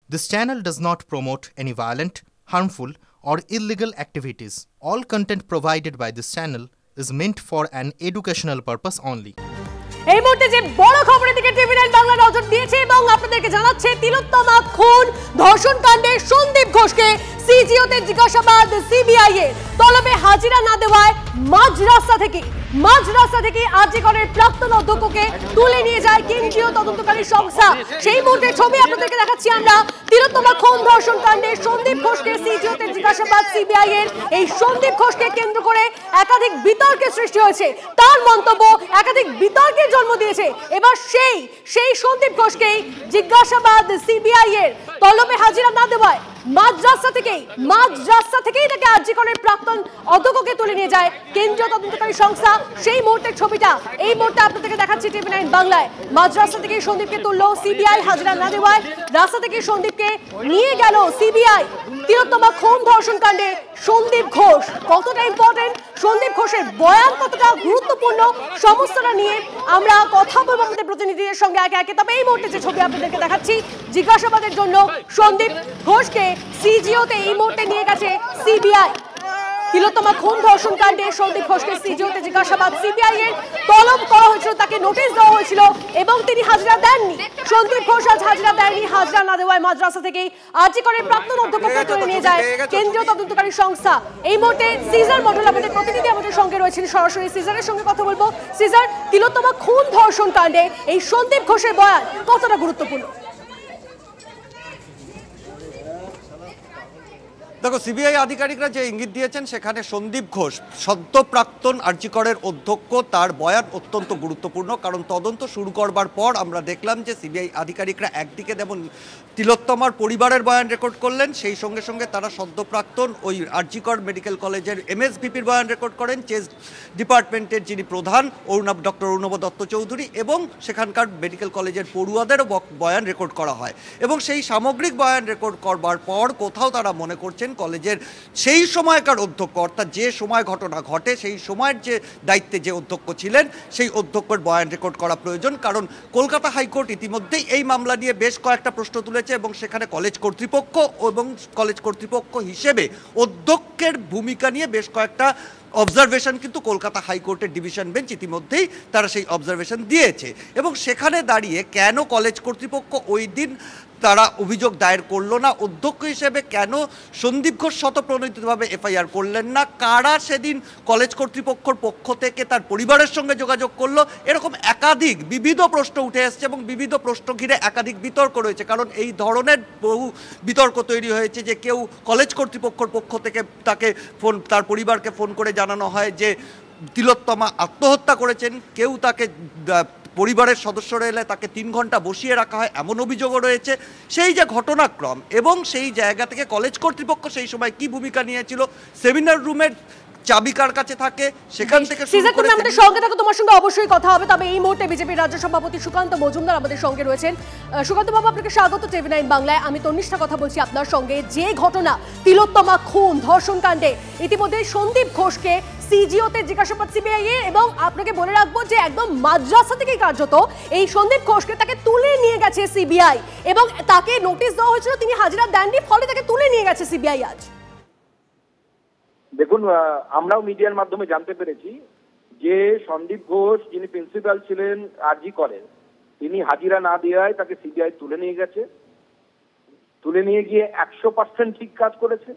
This channel does not promote any violent, harmful, or illegal activities. All content provided by this channel is meant for an educational purpose only. এই মুহূর্তে যে বড় খবরের দিকে টিভি9 বাংলা নজর দিয়েছে এবং আপনাদেরকে জানাচ্ছে তিলোত্তমা খুন ধর্ষণ কাণ্ডে সন্দীপ ঘোষকে সিজিওতে জিজ্ঞাসাবাদ সিবিআই এর তলবে হাজিরা না দেওয়ায় মাঝ রাস্তা থেকে আজিকরের প্রাক্তন অধ্যক্ষকে তুলে নিয়ে যায় কেন্দ্রীয় তদন্তকারী সংস্থা। সেই মুহূর্তে ছবি আপনাদেরকে দেখাচ্ছি আমরা। তিলোত্তমা খুন ধর্ষণ কাণ্ডে সন্দীপ ঘোষকে সিজিওতে জিজ্ঞাসাবাদ সিবিআই এর। এই সন্দীপ ঘোষকে কেন্দ্র করে একাধিক বিতর্কের সৃষ্টি হয়েছে, তার মন্তব্য একাধিক বিতর্কের জন্ম দিয়েছে। এবার সেই সন্দীপ ঘোষকেই জিজ্ঞাসাবাদ সিবিআই এর তলবে হাজিরা না দেওয়ায় মাঝ রাস্তা থেকেই তাকে আজিকরের প্রাক্তন অধ্যক্ষকে তুলে নিয়ে যায় কেন্দ্রীয় তদন্তকারী সংস্থা। সেই মুহূর্তের ছবিটা এই মুহূর্তে আপনাদেরকে দেখাচ্ছি টিভি9 বাংলায়। মাঝ রাস্তা থেকে সন্দীপকে তুললো সিবিআই হাজিরা না দেওয়ায়, রাস্তা থেকে সন্দীপকে নিয়ে গেল সিবিআই। তিলোত্তমা খুন ধর্ষণ কাণ্ডে সন্দীপ ঘোষ কতটা ইম্পর্টেন্ট, সন্দীপ ঘোষের বয়ান কতটা গুরুত্বপূর্ণ, সমস্তটা নিয়ে আমরা কথা বলবো আমাদের প্রতিনিধিদের সঙ্গে একে একে। তবে এই মুহূর্তে যে ছবি আপনাদেরকে দেখাচ্ছি, জিজ্ঞাসাবাদের জন্য সন্দীপ ঘোষকে সিজিওতে এই মুহূর্তে নিয়ে গেছে সিবিআই। তিলোত্তমা খুন ধর্ষণ কাণ্ডে সন্দীপ ঘোষকে সিজিওতে জিজ্ঞাসাবাদ সিবিআই এর তলব করা হয়েছিল, তাকে নোটিশ দেওয়া হয়েছিল এবং তিনি হাজিরা দেননি। সন্দীপ ঘোষ আজ হাজিরা দেয়নি, হাজিরা না দেওয়ায় মাদ্রাসা থেকেই আজিকরের প্রাক্তন অধ্যক্ষকে তুলে নিয়ে যায় কেন্দ্রীয় তদন্তকারী সংস্থা। এই মুহূর্তে সিজার মডেল আমাদের প্রতিনিধি আমাদের সঙ্গে রয়েছেন, সরাসরি সিজারের সঙ্গে কথা বলবো। সিজার, তিলোত্তমা খুন ধর্ষণ কাণ্ডে এই সন্দীপ ঘোষের বয়ান কতটা গুরুত্বপূর্ণ? দেখো, সিবিআই আধিকারিকরা যে ইঙ্গিত দিয়েছেন সেখানে সন্দীপ ঘোষ সদ্য প্রাক্তন আরজিকরের অধ্যক্ষ, তার বয়ান অত্যন্ত গুরুত্বপূর্ণ। কারণ তদন্ত শুরু করবার পর আমরা দেখলাম যে সিবিআই আধিকারিকরা একদিকে যেমন তিলোত্তমার পরিবারের বয়ান রেকর্ড করলেন, সেই সঙ্গে সঙ্গে তারা সদ্য প্রাক্তন ওই আরজিকর মেডিকেল কলেজের এমএসভিপির বয়ান রেকর্ড করেন, চেস্ট ডিপার্টমেন্টের যিনি প্রধান ডক্টর অর্ণব দত্ত চৌধুরী, এবং সেখানকার মেডিকেল কলেজের পড়ুয়াদেরও বয়ান রেকর্ড করা হয়। এবং সেই সামগ্রিক বয়ান রেকর্ড করবার পর কোথাও তারা মনে করছেন কলেজের সেই সময়কার অধ্যক্ষ, অর্থাৎ যে সময় ঘটনা ঘটে সেই সময়ের যে দায়িত্বে যে অধ্যক্ষ ছিলেন সেই অধ্যক্ষের বয়ান রেকর্ড করা প্রয়োজন। কারণ কলকাতা হাইকোর্ট ইতিমধ্যেই এই মামলা নিয়ে বেশ কয়েকটা প্রশ্ন তুলেছে এবং সেখানে কলেজ কর্তৃপক্ষ হিসেবে অধ্যক্ষের ভূমিকা নিয়ে বেশ কয়েকটা অবজারভেশন কিন্তু কলকাতা হাইকোর্টের ডিভিশন বেঞ্চ ইতিমধ্যেই তারা সেই অবজারভেশন দিয়েছে। এবং সেখানে দাঁড়িয়ে কেন কলেজ কর্তৃপক্ষ ওই দিন তারা অভিযোগ দায়ের করলো না, অধ্যক্ষ হিসেবে কেন সন্দীপ ঘোষ স্বতঃপ্রণোদিতভাবে এফআইআর করলেন না, কারা সেদিন কলেজ কর্তৃপক্ষের পক্ষ থেকে তার পরিবারের সঙ্গে যোগাযোগ করলো, এরকম একাধিক বিবিধ প্রশ্ন উঠে এসছে এবং বিবিধ প্রশ্ন ঘিরে একাধিক বিতর্ক রয়েছে। কারণ এই ধরনের বহু বিতর্ক তৈরি হয়েছে যে কেউ কলেজ কর্তৃপক্ষের পক্ষ থেকে তার পরিবারকে ফোন করে জানানো হয় যে তিলোত্তমা আত্মহত্যা করেছেন, কেউ তাকে পরিবারের সদস্যরা এলে তাকে 3 ঘন্টা বসিয়ে রাখা হয়, এমন অভিযোগও রয়েছে। সেই যে ঘটনাক্রম এবং সেই জায়গা থেকে কলেজ কর্তৃপক্ষ সেই সময় কি ভূমিকা নিয়েছিল, সেমিনার রুমের চাবিকার কাছে থাকে, সেখান থেকে তুমি আমাদের সঙ্গে থাকো, তোমার সঙ্গে অবশ্যই কথা হবে। তবে এই মুহূর্তে বিজেপির রাজ্য সভাপতি সুকান্ত মজুমদার আমাদের সঙ্গে রয়েছেন। সুকান্ত বাবু, আপনাকে স্বাগত টিভি9 বাংলায়। আমি তন্নিষ্ঠা কথা বলছি আপনার সঙ্গে। যে ঘটনা তিলোত্তমা খুন ধর্ষণ কাণ্ডে ইতিমধ্যে সন্দীপ ঘোষকে সিজিওতে জিজ্ঞাসাবাদ সিবিআই এর, এবং আপনাকে বলে রাখবো যে একদম মাদ্রাসা থেকে কার্যত এই সন্দীপ ঘোষকে তাকে তুলে নিয়ে গেছে সিবিআই এবং তাকে নোটিশ দেওয়া হয়েছিল, তিনি হাজিরা দেননি, ফলে তাকে তুলে নিয়ে গেছে সিবিআই আজ। দেখুন, আমরাও মিডিয়ার মাধ্যমে জানতে পেরেছি যে সন্দীপ ঘোষ যিনি প্রিন্সিপাল ছিলেন আরজি করেন, তিনি হাজিরা না দেওয়ায় তাকে সিবিআই তুলে নিয়ে গেছে। তুলে নিয়ে গিয়ে 100% ঠিক কাজ করেছে।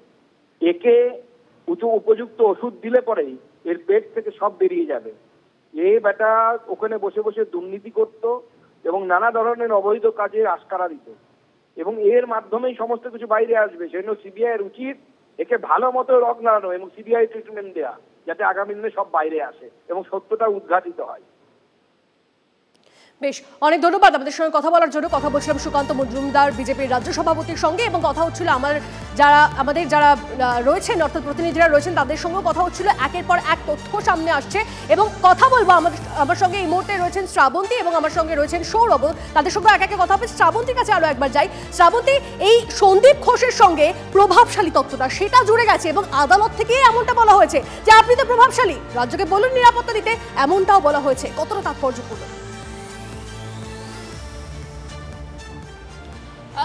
একে উপযুক্ত ওষুধ দিলে পরেই এর পেট থেকে সব বেরিয়ে যাবে। বেটা ওখানে বসে বসে দুর্নীতি করত এবং নানা ধরনের অবৈধ কাজের আশকারা দিত এবং এর মাধ্যমেই সমস্ত কিছু বাইরে আসবে। সেজন্য সিবিআই এর উচিত একে ভালো মতো রগ নাড়ানো এবং সিবিআই ট্রিটমেন্ট দেওয়া, যাতে আগামী দিনে সব বাইরে আসে এবং সত্যটা উদ্ঘাটিত হয়। বেশ, অনেক ধন্যবাদ আমাদের সঙ্গে কথা বলার জন্য। কথা বলছিলাম সুকান্ত মজুমদার বিজেপির রাজ্য সভাপতির সঙ্গে, এবং কথা হচ্ছিল আমাদের যারা রয়েছেন অর্থাৎ প্রতিনিধিরা রয়েছেন তাদের সঙ্গেও কথা হচ্ছিল। একের পর এক তথ্য সামনে আসছে এবং কথা বলবো। আমার সঙ্গে এই মুহূর্তে রয়েছেন শ্রাবন্তী এবং আমার সঙ্গে রয়েছেন সৌরভ, তাদের সঙ্গে এক একে কথা হবে। শ্রাবন্তীর কাছে আরো একবার যাই। শ্রাবন্তী, এই সন্দীপ ঘোষের সঙ্গে প্রভাবশালী তথ্যটা সেটা জুড়ে গেছে এবং আদালত থেকে এমনটা বলা হয়েছে যে আপনি তো প্রভাবশালী, রাজ্যকে বলুন নিরাপত্তা দিতে, এমনটাও বলা হয়েছে। কতটা তাৎপর্যপূর্ণ?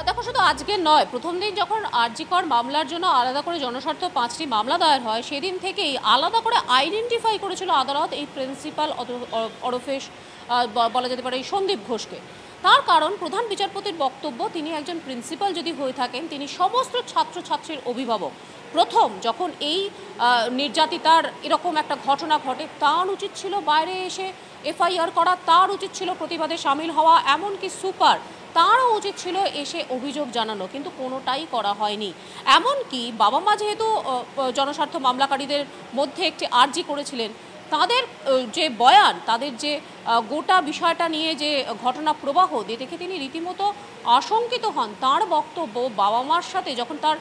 দেখো, শুধু আজকে নয়, প্রথম দিন যখন আরজিকর মামলার জন্য আলাদা করে জনস্বার্থ 5টি মামলা দায়ের হয়, সেদিন থেকেই আলাদা করে আইডেন্টিফাই করেছিল আদালত এই প্রিন্সিপাল ওরফে বলা যেতে পারে এই সন্দীপ ঘোষকে। তার কারণ প্রধান বিচারপতির বক্তব্য, তিনি একজন প্রিন্সিপাল যদি হয়ে থাকেন, তিনি সমস্ত ছাত্রছাত্রীর অভিভাবক। প্রথম যখন এই নির্যাতিতার এরকম একটা ঘটনা ঘটে, তার উচিত ছিল বাইরে এসে এফআইআর করা, তার উচিত ছিল প্রতিবাদে সামিল হওয়া, এমনকি সুপার তারও উচিত ছিল এসে অভিযোগ জানানো, কিন্তু কোনোটাই করা হয়নি। এমনকি বাবা মা যেহেতু জনস্বার্থ মামলাকারীদের মধ্যে একটি আর্জি করেছিলেন, তাদের যে বয়ান, তাদের যে গোটা বিষয়টা নিয়ে যে ঘটনা প্রবাহ দেখে তিনি রীতিমতো আশঙ্কিত হন। তার বক্তব্য, বাবা মার সাথে যখন তার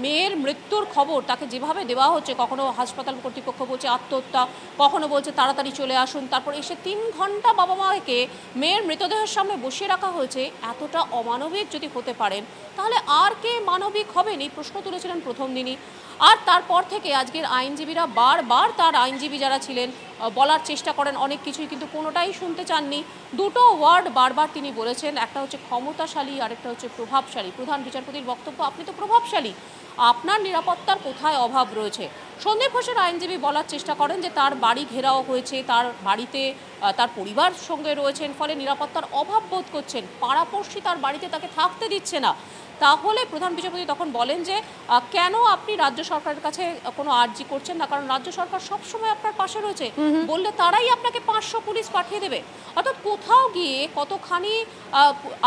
মেয়ের মৃত্যুর খবর তাকে যেভাবে দেওয়া হচ্ছে, কখনো হাসপাতাল কর্তৃপক্ষ বলছে আত্মহত্যা, কখনো বলছে তাড়াতাড়ি চলে আসুন, তারপর এসে 3 ঘন্টা বাবা মাকে মেয়ের মৃতদেহের সামনে বসিয়ে রাখা হয়েছে, এতটা অমানবিক যদি হতে পারেন তাহলে আর কে মানবিক হবেন, এই প্রশ্ন তুলেছিলেন প্রথম দিনই। আর তারপর থেকে আজকের আইনজীবীরা বারবার, তার আইনজীবী যারা ছিলেন, বলার চেষ্টা করেন অনেক কিছুই, কিন্তু কোনোটাই শুনতে চাননি। দুটো ওয়ার্ড বারবার তিনি বলেছেন, একটা হচ্ছে ক্ষমতাশালী, আরেকটা হচ্ছে প্রভাবশালী। প্রধান বিচারপতির বক্তব্য, আপনি তো প্রভাবশালী, আপনার নিরাপত্তার কোথায় অভাব রয়েছে? সন্দীপ ঘোষের আইনজীবী বলার চেষ্টা করেন যে তার বাড়ি ঘেরাও হয়েছে, তার বাড়িতে তার পরিবার সঙ্গে রয়েছেন, ফলে নিরাপত্তার অভাব বোধ করছেন, পাড়াপড়শি তার বাড়িতে তাকে থাকতে দিচ্ছে না। তাহলে প্রধান বিচারপতি তখন বলেন যে কেন আপনি রাজ্য সরকারের কাছে কোনো আর্জি করছেন না, কারণ রাজ্য সরকার সবসময় আপনার পাশে রয়েছে, বললে তারাই আপনাকে 500 পুলিশ পাঠিয়ে দেবে। অর্থাৎ কোথাও গিয়ে কতখানি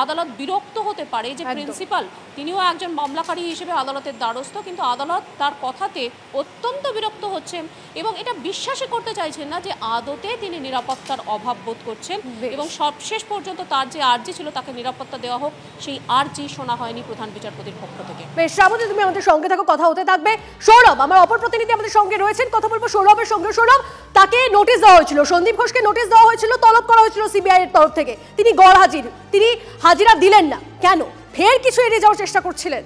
আদালত বিরক্ত হতে পারে যে প্রিন্সিপাল, তিনিও একজন মামলাকারী হিসেবে আদালতের দ্বারস্থ, কিন্তু আদালত তার কথাতে অত্যন্ত বিরক্ত হচ্ছেন এবং এটা বিশ্বাসই করতে চাইছেন না যে আদতে তিনি নিরাপত্তার অভাব বোধ করছেন। এবং সবশেষ পর্যন্ত তার যে আর্জি ছিল তাকে নিরাপত্তা দেওয়া হোক, সেই আর্জি শোনা হয়নি প্রধান বিচারপতির পক্ষ থেকে। বেশ, শ্রাবন্তী তুমি আমাদের সঙ্গে থাকো, কথা হতে থাকবে। সৌরভ, আমার অপর প্রতিনিধি আমাদের সঙ্গে রয়েছেন, কথা বলবো সৌরভের সঙ্গে। সৌরভ, তাকে নোটিশ দেওয়া হয়েছিল, সন্দীপ ঘোষকে নোটিশ দেওয়া হয়েছিল, তলব করা হয়েছিল সিবিআই এর তরফ থেকে, তিনি গড় হাজির, তিনি হাজিরা দিলেন না, কেন? ফের কিছু এড়িয়ে যাওয়ার চেষ্টা করছিলেন?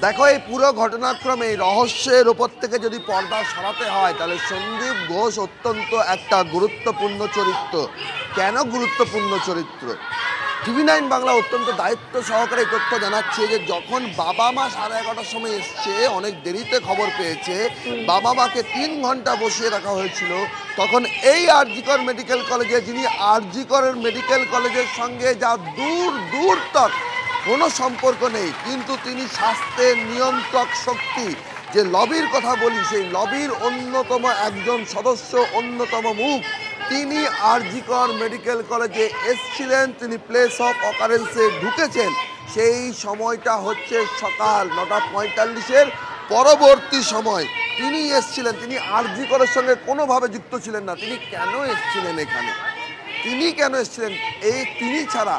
দেখো, এই পুরো ঘটনাক্রমে এই রহস্যের উপর থেকে যদি পর্দা সরাতে হয়, তাহলে সন্দীপ ঘোষ অত্যন্ত একটা গুরুত্বপূর্ণ চরিত্র। কেন গুরুত্বপূর্ণ চরিত্র? টিভি9 বাংলা অত্যন্ত দায়িত্ব সহকারে এই তথ্য জানাচ্ছে যে যখন বাবা মা 11:30টার সময় এসছে, অনেক দেরিতে খবর পেয়েছে, বাবা মাকে 3 ঘন্টা বসিয়ে রাখা হয়েছিল, তখন এই আরজিকর মেডিকেল কলেজে, যিনি আরজিকরের মেডিকেল কলেজের সঙ্গে যা দূর তক কোনো সম্পর্ক নেই, কিন্তু তিনি স্বাস্থ্যের নিয়ন্ত্রক শক্তি, যে লবির কথা বলি, সেই লবির অন্যতম একজন সদস্য, অন্যতম মুখ, তিনি আরজিকর মেডিকেল কলেজে এসছিলেন, তিনি প্লেস অফ অকারেন্সে ঢুকেছেন। সেই সময়টা হচ্ছে সকাল 9:45-এর পরবর্তী সময় তিনি এসছিলেন। তিনি আরজিকরের সঙ্গে কোনোভাবে যুক্ত ছিলেন না। তিনি কেন এসছিলেন এখানে? তিনি ছাড়া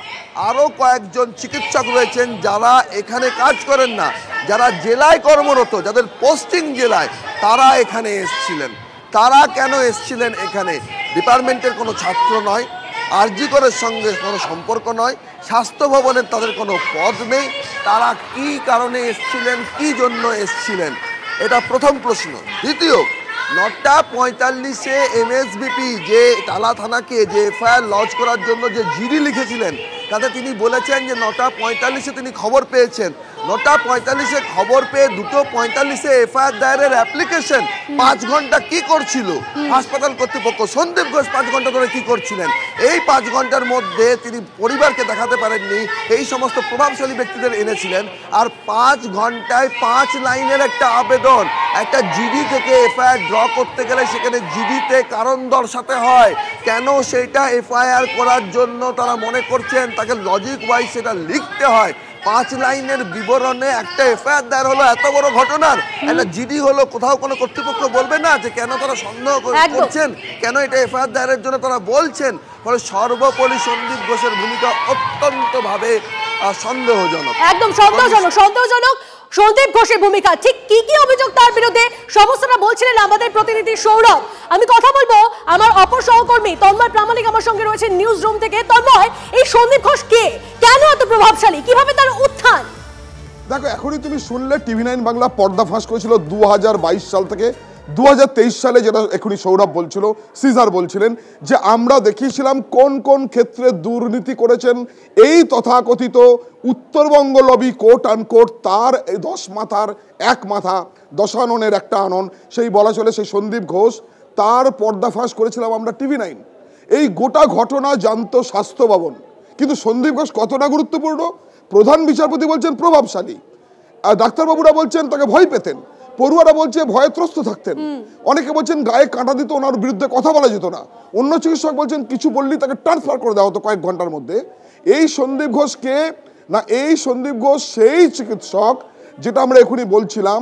আরও কয়েকজন চিকিৎসক রয়েছেন যারা এখানে কাজ করেন না, যারা জেলায় কর্মরত, যাদের পোস্টিং জেলায়, তারা এখানে এসছিলেন। তারা কেন এসছিলেন এখানে? ডিপার্টমেন্টের কোনো ছাত্র নয়, আরজিকরের সঙ্গে কোনো সম্পর্ক নয়, স্বাস্থ্য ভবনের তাদের কোনো পদ নেই। তারা কি কারণে এসছিলেন, কি জন্য এসছিলেন, এটা প্রথম প্রশ্ন। দ্বিতীয়, 9:45-এ এমএসবিপি যে টালা থানাকে যে এফআইআর লঞ্চ করার জন্য যে জিডি লিখেছিলেন, তাতে তিনি বলেছেন যে 9:45-এ তিনি খবর পেয়েছেন। 9:45-এ খবর পেয়ে 2:45-এ এফআইআর দায়েরের অ্যাপ্লিকেশন। 5 ঘন্টা কি করছিল হাসপাতাল কর্তৃপক্ষ? সন্দীপ ঘোষ 5 ঘন্টা ধরে কি করছিলেন? এই 5 ঘন্টার মধ্যে তিনি পরিবারকে দেখাতে পারেননি, এই সমস্ত প্রভাবশালী ব্যক্তিদের এনেছিলেন। আর 5 ঘন্টায় 5 লাইনের একটা আবেদন, একটা জিডি থেকে এফআইআর ড্র করতে গেলে সেখানে জিডিতে কারণ দর্শাতে হয়। কেন সেইটা এফআইআর করার জন্য তারা মনে করছেন তাকে লজিক ওয়াইজ সেটা লিখতে হয়? 5 লাইনের বিবরণে একটা এফআইআর দায়ের হলো এত বড় ঘটনার, একটা জিডি হলো, কোথাও কোনো কর্তৃপক্ষ বলবে না যে কেন তারা সন্দেহ করছেন, কেন এটা এফআইআর দায়েরের জন্য তারা বলছেন? ফলে সর্বোপরি সন্দীপ ঘোষের ভূমিকা অত্যন্তভাবে সন্দেহজনক, একদম সন্দেহজনক। সন্দীপ ঘোষের ভূমিকা, ঠিক কি অভিযোগ তার বিরুদ্ধে, সমস্যাটা বলছিলেন আমাদের প্রতিনিধি সৌরভ। আমি কথা বলবো আমার অপর সহকর্মী তন্ময় প্রামাণিক আমার সঙ্গে রয়েছে নিউজ রুম থেকে। তন্ময়, এই সন্দীপ ঘোষ কে, কেন এত প্রভাবশালী, কিভাবে তার উত্থান? দেখো, এখনই তুমি শুনলে টিভি9 বাংলা পর্দা ফাঁস করেছিল 2022 সাল থেকে 2023 সালে, যেটা এখনই সৌরভ বলছিল, সিজার বলছিলেন যে আমরা দেখিয়েছিলাম কোন কোন ক্ষেত্রে দুর্নীতি করেছেন এই তথাকথিত উত্তরবঙ্গ লবি কোট আনকোট, তার এই 10 মাথার এক মাথা, দশাননের একটা আনন, সেই বলা চলে সেই সন্দীপ ঘোষ, তার পর্দাফাঁস করেছিলাম আমরা TV9। এই গোটা ঘটনা জানতো স্বাস্থ্য ভবন, কিন্তু সন্দীপ ঘোষ কতটা গুরুত্বপূর্ণ? প্রধান বিচারপতি বলছেন প্রভাবশালী, ডাক্তারবাবুরা বলছেন তাকে ভয় পেতেন, পড়ুয়ারা বলছে ভয়ে ত্রস্ত থাকতেন, অনেকে বলছেন গায়ে কাঁটা দিত, ওনার বিরুদ্ধে কথা বলা যেত না, অন্য চিকিৎসক বলছেন কিছু বললেই তাকে ট্রান্সফার করে দেওয়া হতো কয়েক ঘন্টার মধ্যে। এই সন্দীপ ঘোষ কে না? এই সন্দীপ ঘোষ সেই চিকিৎসক যেটা আমরা এখনই বলছিলাম,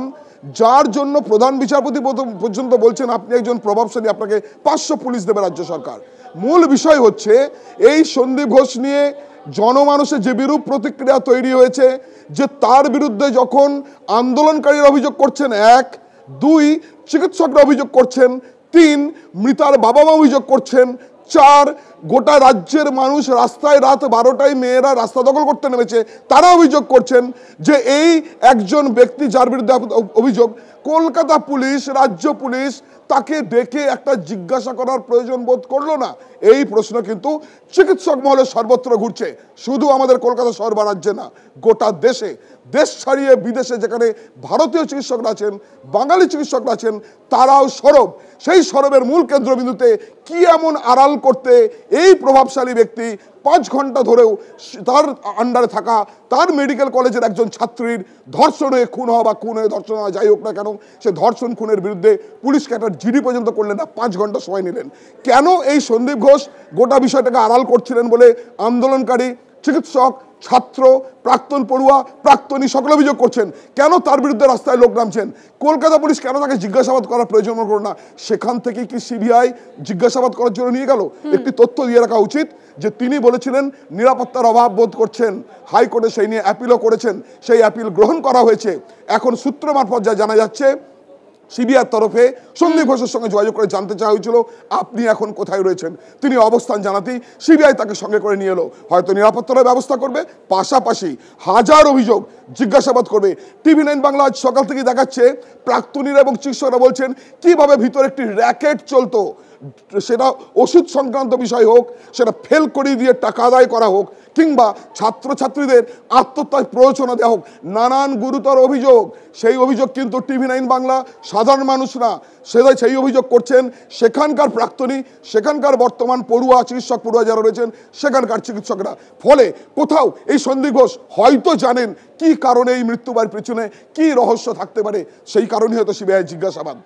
যার জন্য প্রধান বিচারপতি পর্যন্ত বলছেন আপনি একজন প্রভাবশালী, আপনাকে 500 পুলিশ দেবে রাজ্য সরকার। মূল বিষয় হচ্ছে এই সন্দীপ ঘোষ নিয়ে জনমানুষের যে বিরূপ প্রতিক্রিয়া তৈরি হয়েছে, যে তার বিরুদ্ধে যখন আন্দোলনকারীরা অভিযোগ করছেন 1, 2 চিকিৎসকরা অভিযোগ করছেন, 3 মৃতার বাবা মা অভিযোগ করছেন, 4 গোটা রাজ্যের মানুষ রাস্তায় রাত 12টায় মেয়েরা রাস্তা দখল করতে নেমেছে, তারা অভিযোগ করছেন যে এই একজন ব্যক্তি যার বিরুদ্ধে অভিযোগ, কলকাতা পুলিশ, রাজ্য পুলিশ তাকে ডেকে একটা জিজ্ঞাসা করার প্রয়োজন বোধ করলো না। এই প্রশ্ন কিন্তু চিকিৎসক মহলে সর্বত্র ঘুরছে, শুধু আমাদের কলকাতা শহর বা রাজ্যে না, গোটা দেশে, দেশ ছাড়িয়ে বিদেশে যেখানে ভারতীয় চিকিৎসকরা আছেন, বাঙালি চিকিৎসকরা আছেন, তারাও সরব। সেই সরবের মূল কেন্দ্রবিন্দুতে কি এমন আড়াল করতে এই প্রভাবশালী ব্যক্তি 5 ঘন্টা ধরেও তার আন্ডারে থাকা, তার মেডিকেল কলেজের একজন ছাত্রীর ধর্ষণ হয়ে খুন হওয়া বা খুন হয়ে ধর্ষণ হওয়া যাই হোক না কেন, সে ধর্ষণ খুনের বিরুদ্ধে পুলিশকে একটা জিডি পর্যন্ত করলেন না, 5 ঘন্টা সময় নিলেন। কেন এই সন্দীপ ঘোষ গোটা বিষয়টাকে আড়াল করছিলেন বলে আন্দোলনকারী, চিকিৎসক, ছাত্র, প্রাক্তন পড়ুয়া, প্রাক্তনী সকলে অভিযোগ করছেন। কেন তার বিরুদ্ধে রাস্তায় লোক নামছেন? কলকাতা পুলিশ কেন তাকে জিজ্ঞাসাবাদ করার প্রয়োজন করল না? সেখান থেকে কি সিবিআই জিজ্ঞাসাবাদ করার জন্য নিয়ে গেল? একটি তথ্য দিয়ে রাখা উচিত যে তিনি বলেছিলেন নিরাপত্তার অভাব বোধ করছেন, হাইকোর্টে সেই নিয়ে অ্যাপিলও করেছেন, সেই অ্যাপিল গ্রহণ করা হয়েছে। এখন সূত্র মারফত যা জানা যাচ্ছে, সিবিআইয়ের তরফে সন্দীপ ঘোষের সঙ্গে যোগাযোগ করে জানতে চাওয়া হয়েছিল আপনি এখন কোথায় রয়েছেন। তিনি অবস্থান জানাতেই সিবিআই তাকে সঙ্গে করে নিয়ে এলো, হয়তো নিরাপত্তার ব্যবস্থা করবে, পাশাপাশি হাজার অভিযোগ জিজ্ঞাসাবাদ করবে। TV9 বাংলা আজ সকাল থেকে দেখাচ্ছে প্রাক্তনীরা এবং চিকিৎসকরা বলছেন কিভাবে ভিতরে একটি র্যাকেট চলতো, সেটা ওষুধ সংক্রান্ত বিষয় হোক, সেটা ফেল করিয়ে দিয়ে টাকা আদায় করা হোক, কিংবা ছাত্রছাত্রীদের আত্মহত্যায় প্ররোচনা দেওয়া হোক, নানান গুরুতর অভিযোগ। সেই অভিযোগ কিন্তু TV9 বাংলা সাধারণ মানুষরা সেই অভিযোগ করছেন সেখানকার প্রাক্তনী, সেখানকার বর্তমান পড়ুয়া, চিকিৎসক পড়ুয়া যারা রয়েছেন সেখানকার চিকিৎসকরা। ফলে কোথাও এই সন্দীপ ঘোষ হয়তো জানেন কি কারণে এই মৃত্যুর পিছনে কি রহস্য থাকতে পারে, সেই কারণেই হয়তো সিবিআই জিজ্ঞাসাবাদ।